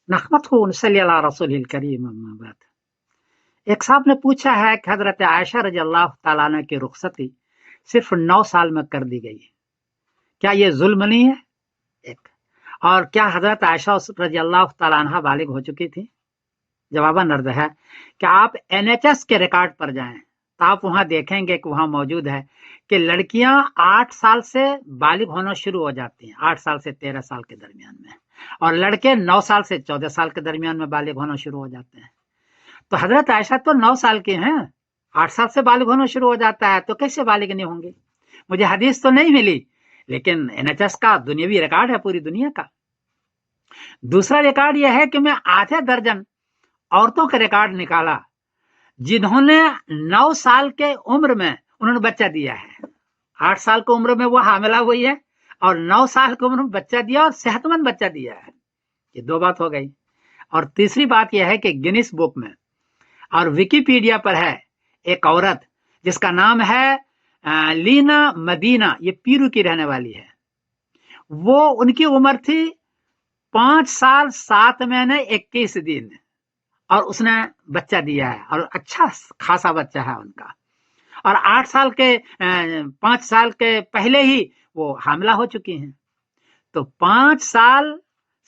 नहमदुहु व नसल्ली अला रसूलिल करीम, अम्मा बाद। एक साहब ने पूछा है कि हजरत आयशा रजी अल्लाह तआला अन्हा की रुखसती सिर्फ 9 साल में कर दी गई, क्या ये जुल्म नहीं है? एक और क्या हजरत आयशा रजी अल्लाह तआला अन्हा बालिग हो चुकी थी? जवाबन अर्ज है कि आप NHS के रिकॉर्ड पर जाएं तो आप वहां देखेंगे कि वहां मौजूद है कि लड़कियां 8 साल से बालिग होना शुरू हो जाती हैं, 8 साल से 13 साल के दरमियान में, और लड़के 9 साल से 14 साल के दरमियान में बालिग होना शुरू हो जाते हैं। तो हजरत आयशा तो 9 साल की हैं, 8 साल से बालिग होना शुरू हो जाता है, तो कैसे बालिग नहीं होंगे? मुझे हदीस तो नहीं मिली, लेकिन NHS का दुनियावी रिकॉर्ड है पूरी दुनिया का। दूसरा रिकॉर्ड यह है कि मैं आधे दर्जन औरतों का रिकॉर्ड निकाला जिन्होंने 9 साल के उम्र में उन्होंने बच्चा दिया है। 8 साल की उम्र में वो हामिला हुई है और 9 साल की उम्र में बच्चा दिया और सेहतमंद बच्चा दिया है। ये दो बात हो गई। और तीसरी बात यह है कि गिनीज बुक में और विकिपीडिया पर है एक औरत जिसका नाम है लीना मदीना, ये पीरू की रहने वाली है। वो उनकी उम्र थी 5 साल 7 महीने 21 दिन और उसने बच्चा दिया है और अच्छा खासा बच्चा है उनका। और 8 साल के 5 साल के पहले ही वो हामिला हो चुकी हैं। तो 5 साल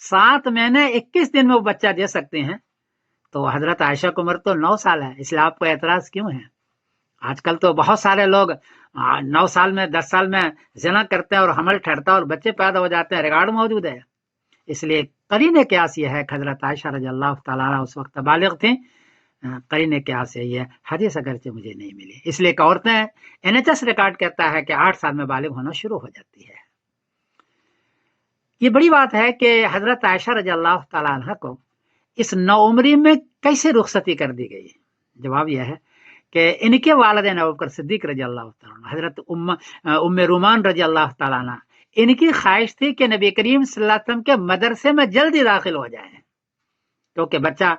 7 महीने 21 दिन में वो बच्चा दे सकते हैं। तो हजरत आयशा की उम्र तो 9 साल है, इसलिए आपको एतराज क्यों है? आजकल तो बहुत सारे लोग 9 साल में 10 साल में ज़िना करते हैं और हमल ठहरता है और बच्चे पैदा हो जाते हैं, रिकॉर्ड मौजूद है। इसलिए करीने क्यास ये है कि हजरत आयशा रजी अल्लाह तआला अन्हा उस वक्त बालिग थी। करीने क्यास है ये हदीस अगरचे मुझे नहीं मिली। इसलिए औरतें NHS रिकॉर्ड कहता है कि 8 साल में बालिग होना शुरू हो जाती है। ये बड़ी बात है कि हजरत आयशा रजी अल्लाह तआला अन्हा को इस नौउम्री में कैसे रुखसती कर दी गई? जवाब यह है कि इनके वालिदैन अबू बकर सिद्दीक रजी अल्लाह तआला, हजरत उम्मे रूमान रजी अल्लाह तआला अन्हा, इनकी ख्वाहिश थी कि नबी करीम सल्लल्लाहु अलैहि वसल्लम के मदरसे में जल्दी दाखिल हो जाएं, क्योंकि बच्चा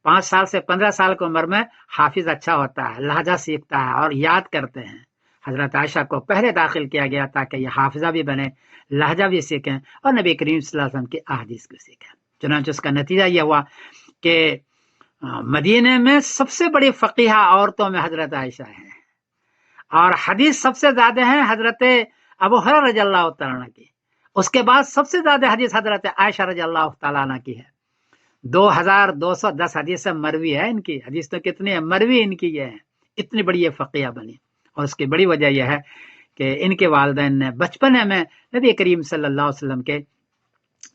5 साल से 15 साल की उम्र में हाफिज अच्छा होता है, लहजा सीखता है और याद करते हैं। हजरत आयशा को पहले दाखिल किया गया ताकि ये हाफिजा भी बने, लहजा भी सीखें और नबी करीम सल्लल्लाहु अलैहि वसल्लम की अहादीस को सीखें। चुनांचे उसका नतीजा यह हुआ कि मदीने में सबसे बड़ी फकीहा औरतों में हजरत आयशा है और हदीस सबसे ज्यादा है हजरत अबू हुरैरा रज़ी अल्लाह तआला अन्हु की। उसके बाद सबसे ज्यादा हदीस हजरत आयशा रज़ी अल्लाह तआला अन्हा की है। 2210 हदीस मरवी है इनकी। हदीस तो कितनी है, मरवी इनकी ये है। इतनी बड़ी ये फकीहा बनी और उसकी बड़ी वजह यह है कि इनके वालिदैन ने बचपने में नबी करीम सल्लल्लाहु अलैहि वसल्लम के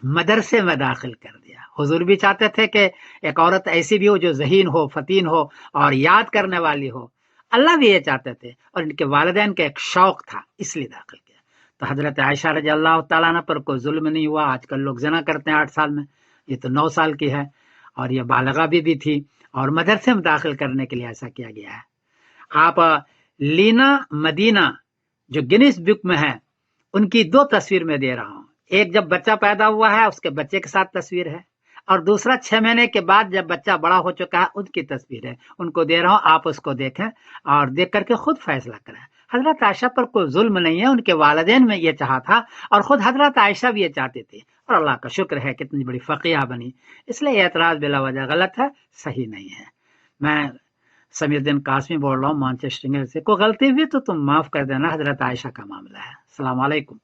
मदरसे में दाखिल कर दिया। हुजूर भी चाहते थे कि एक औरत ऐसी भी हो जो ज़हीन हो, फतीन हो और याद करने वाली हो। अल्लाह भी ये चाहते थे और इनके वालिदैन का एक शौक था, इसलिए दाखिल किया। तो हजरत आयशा रज़ी अल्लाह तआला अन्हा पर कोई जुल्म नहीं हुआ। आजकल लोग ज़िना करते हैं 8 साल में, ये तो 9 साल की है और ये बालिगा भी थी और मदरसे में दाखिल करने के लिए ऐसा किया गया है। आप लीना मदीना जो गिनीज बुक में है उनकी 2 तस्वीर में दे रहा हूँ। एक जब बच्चा पैदा हुआ है उसके बच्चे के साथ तस्वीर है और दूसरा 6 महीने के बाद जब बच्चा बड़ा हो चुका है उनकी तस्वीर है। उनको दे रहा हूँ, आप उसको देखें और देख करके खुद फैसला करें। हजरत आयशा पर कोई जुल्म नहीं है, उनके वालिदैन में ये चाहा था और खुद हजरत आयशा भी ये चाहती थी और अल्लाह का शुक्र है कितनी बड़ी फकीहा बनी। इसलिए एतराज बिला वजह गलत है, सही नहीं है। मैं समीउद्दीन कासमी बोल रहा हूँ मैनचेस्टर से। कोई गलती हुई तो तुम माफ कर देना, हजरत आयशा का मामला है। अस्सलाम वालेकुम।